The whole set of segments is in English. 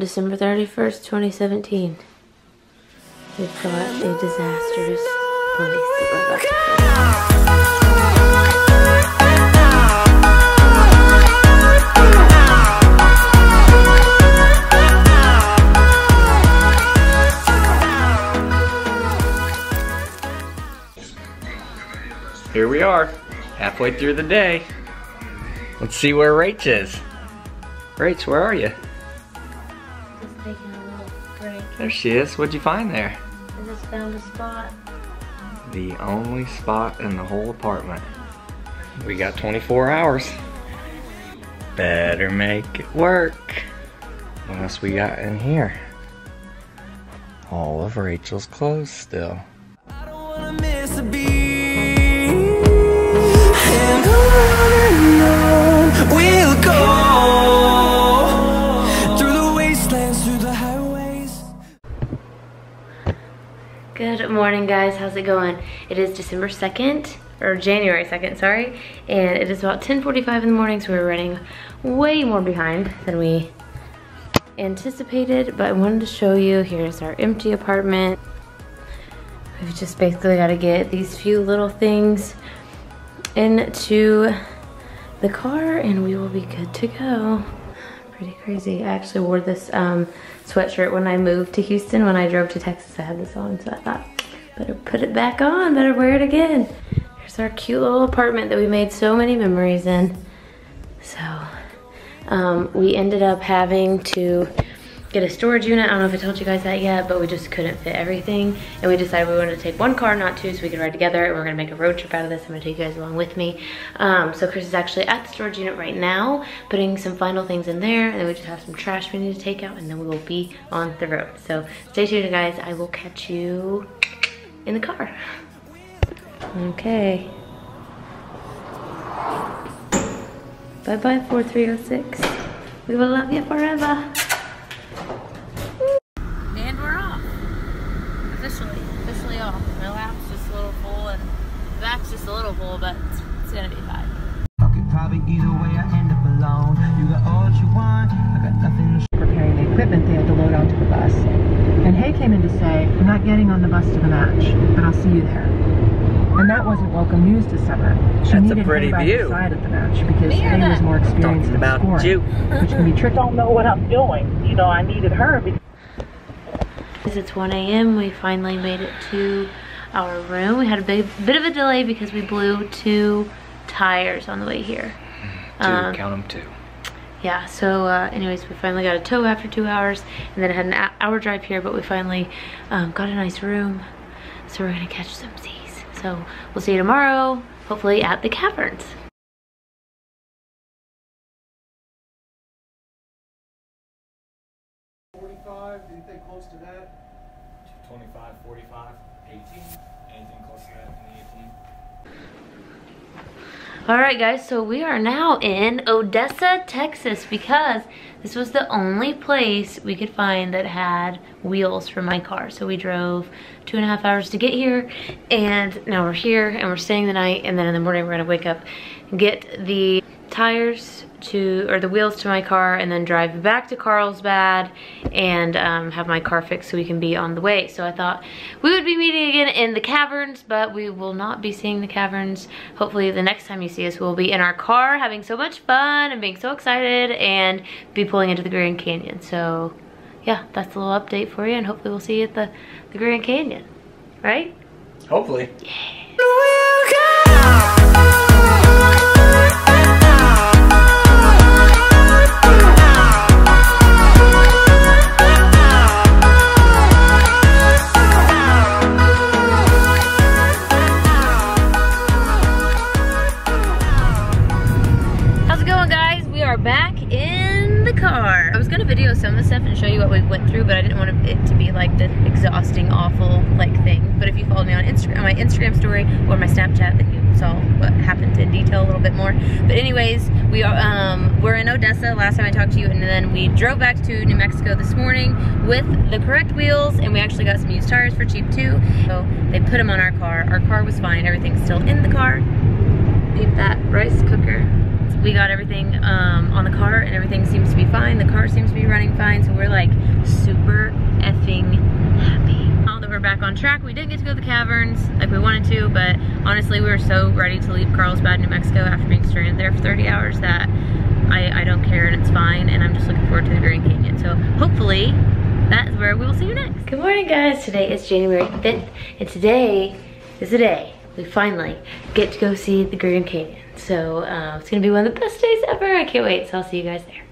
December 31st, 2017. We've got a disastrous place that we're about to Here we are, halfway through the day. Let's see where Rach is. Rach, where are you? Just taking a little break. There she is. What'd you find there? I just found a spot. The only spot in the whole apartment. We got 24 hours. Better make it work. What else we got in here? All of Rachel's clothes still. I don't wanna miss a beat. And on we'll go through the wastelands, through the highways. Good morning, guys. How's it going? It is December 2nd, or January 2nd, sorry. And it is about 10:45 in the morning, so we're running way more behind than we anticipated. But I wanted to show you, here's our empty apartment. We've just basically got to get these few little things into the car and we will be good to go. Pretty crazy. I actually wore this sweatshirt when I moved to Houston. When I drove to Texas, I had this on, so I thought, better put it back on, better wear it again. Here's our cute little apartment that we made so many memories in. So we ended up having to get a storage unit. I don't know if I told you guys that yet, but we just couldn't fit everything. And we decided we wanted to take one car, not two, so we could ride together. And we're gonna make a road trip out of this. I'm gonna take you guys along with me. So Chris is actually at the storage unit right now, putting some final things in there. And then we just have some trash we need to take out, and then we will be on the road. So stay tuned, guys. I will catch you in the car. Okay. Bye-bye, 4306. We will love you forever. And we're off. Officially off. My lap's just a little full and the back's just a little full, but it's gonna be fine. Okay, probably either way I end up alone. You got all that you want, I got nothing to Preparing the equipment they had to load onto the bus. And Hay came in to say, I'm not getting on the bus to the match, but I'll see you there. And that wasn't welcome news to Summer. She That's needed a pretty Hay by view. her side at the match because Hay was more experienced in about scoring, you. which can be tricky. I don't know what I'm doing. You know, I needed her because It's 1 a.m. We finally made it to our room. We had a bit of a delay because we blew 2 tires on the way here. Count them 2. Yeah, so anyways, we finally got a tow after 2 hours, and then I had an hour drive here, but we finally got a nice room. So we're gonna catch some Z's. So we'll see you tomorrow, hopefully at the caverns. 45, anything close to that? 25, 45, 18. Anything close to that in the 18? All right, guys, so we are now in Odessa, Texas, because this was the only place we could find that had wheels for my car. So we drove 2.5 hours to get here, and now we're here and we're staying the night, and then in the morning we're gonna wake up and get the tires or the wheels to my car, and then drive back to Carlsbad and have my car fixed so we can be on the way. So I thought we would be meeting again in the caverns, but we will not be seeing the caverns. Hopefully the next time you see us, we'll be in our car having so much fun and being so excited and be pulling into the Grand Canyon. So yeah, that's a little update for you, and hopefully we'll see you at the Grand Canyon, right? Hopefully. Yeah. Back in the car. I was gonna video some of the stuff and show you what we went through, but I didn't want it to be like the exhausting, awful like thing. But if you followed me on my Instagram story or my Snapchat, then you saw what happened in detail a little bit more. But anyways, we're in Odessa. Last time I talked to you, and then we drove back to New Mexico this morning with the correct wheels, and we actually got some used tires for cheap too. So they put them on our car. Our car was fine. Everything's still in the car. Peep that rice cooker. we got everything on the car and everything seems to be fine. The car seems to be running fine, so we're like super effing happy. Now that we're back on track, we didn't get to go to the caverns like we wanted to, but honestly we were so ready to leave Carlsbad, New Mexico after being stranded there for 30 hours that I don't care and it's fine, and I'm just looking forward to the Grand Canyon. So hopefully that is where we will see you next. Good morning guys, today is January 5th and today is the day we finally get to go see the Grand Canyon. So it's gonna be one of the best days ever. I can't wait, so I'll see you guys there.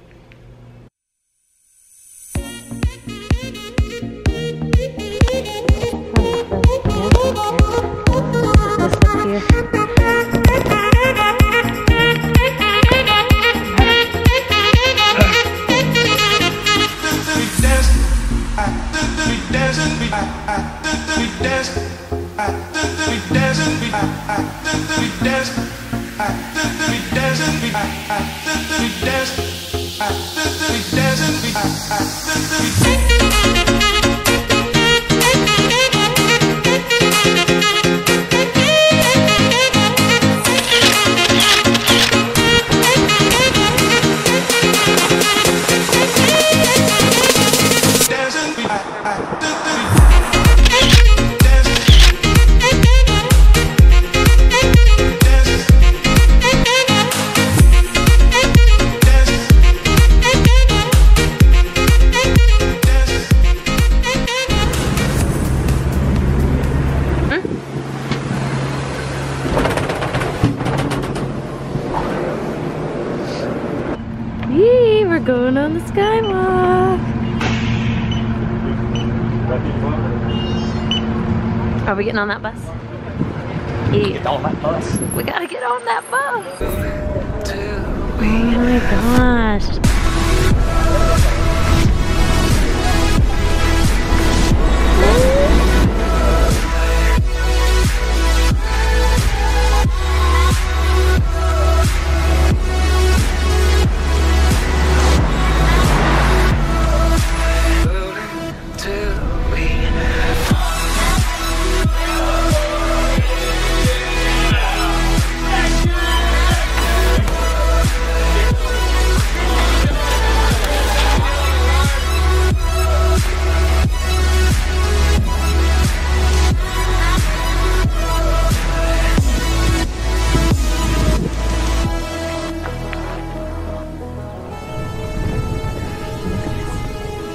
We're going on the skywalk. Are we getting on that bus? Yeah. Get on that bus. We gotta get on that bus. Oh my gosh.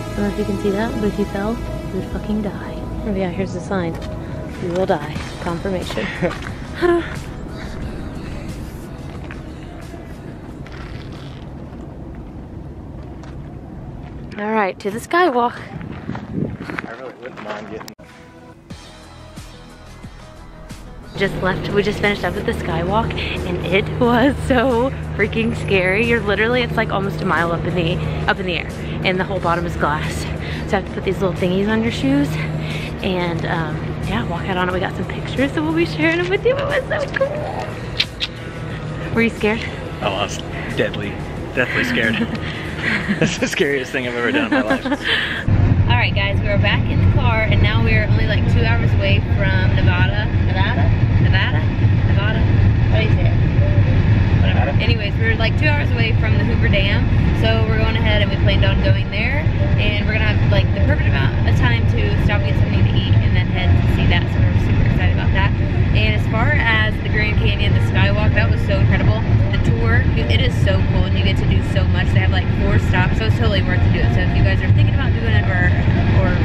I don't know if you can see that, but if you fell, you would fucking die. Oh yeah, here's the sign. You will die. Confirmation. Alright, to the skywalk. I really wouldn't mind getting. We just finished up with the skywalk and it was so freaking scary. You're literally, it's like almost a mile up in the air and the whole bottom is glass. So you have to put these little thingies on your shoes and yeah, walk out on it. We got some pictures, so we'll be sharing them with you. It was so cool. Were you scared? Oh, I was deathly scared. That's the scariest thing I've ever done in my life. Alright guys, we are back in the car and now we are only like 2 hours away from Nevada. What do you say? Whatever. Anyways, we're like 2 hours away from the Hoover Dam, so we're going ahead and we planned on going there, and we're gonna have like the perfect amount of time to stop and get something to eat and then head to see that, so we're super excited about that. And as far as the Grand Canyon, the skywalk, that was so incredible. The tour, it is so cool and you get to do so much. They have like 4 stops, so it's totally worth to do it. So if you guys are thinking about doing it or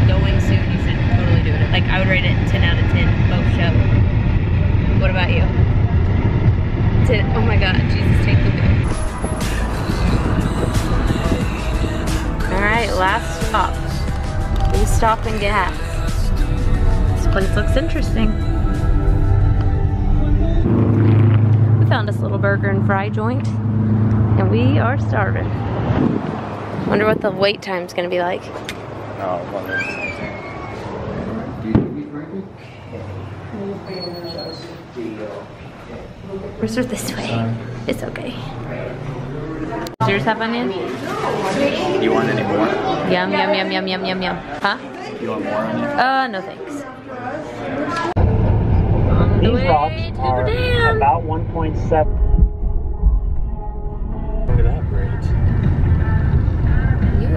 going soon, you should totally do it. Like I would rate it 10 out of 10, both show. What about you? 10. Oh my god, Jesus, take the wheel. Alright, last stop. We stop and gas. This place looks interesting. We found this little burger and fry joint and we are starving. Wonder what the wait time's gonna be like. No, We're sort of this way. It's okay. Does yours have onion? You want any more? Yum, yum, yum, yum, yum, yum, yum. Huh? You want more onion? No thanks. On the These way rocks to the are dam. about 1.7.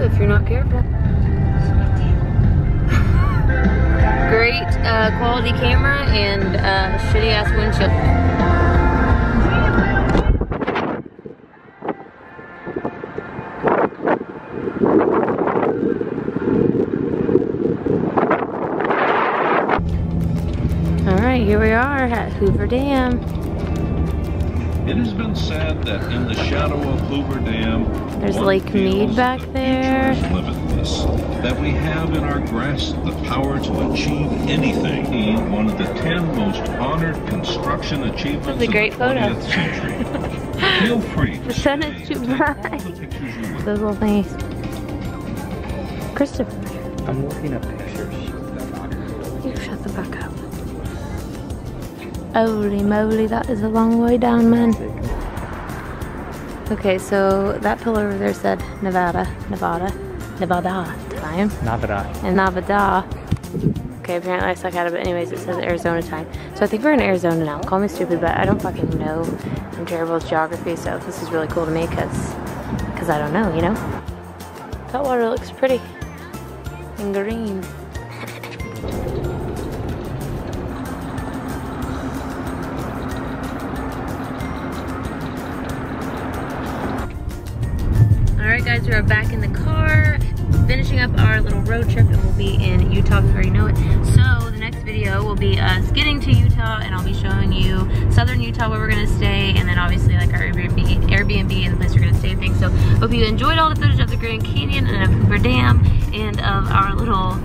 if you're not careful. Great quality camera and shitty ass windshield. Alright, here we are at Hoover Dam. It has been said that in the shadow of Hoover Dam, there's Lake Mead back there. Limitless, that we have in our grasp the power to achieve anything. One of the 10 most honored construction achievements That's a great of the 20th century. Feel free. The sun is too bright. Those little things. Christopher. I'm looking at pictures. You shut the fuck up. Holy moly, that is a long way down, man. Okay, so that pillar over there said Nevada time. Nevada. And Nevada. Okay, apparently I suck at it, but anyways, it says Arizona time. So I think we're in Arizona now. Call me stupid, but I don't fucking know. I'm terrible with geography, so this is really cool to me because I don't know, you know? That water looks pretty and green. Alright guys, we are back in the car, finishing up our little road trip, and we'll be in Utah before you know it. So the next video will be us getting to Utah, and I'll be showing you southern Utah where we're going to stay, and then obviously like our Airbnb and the place we're going to stay and things. So hope you enjoyed all the footage of the Grand Canyon and of Hoover Dam and of our little,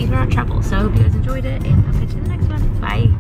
even our trouble. So I hope you guys enjoyed it, and I'll catch you in the next one. Bye.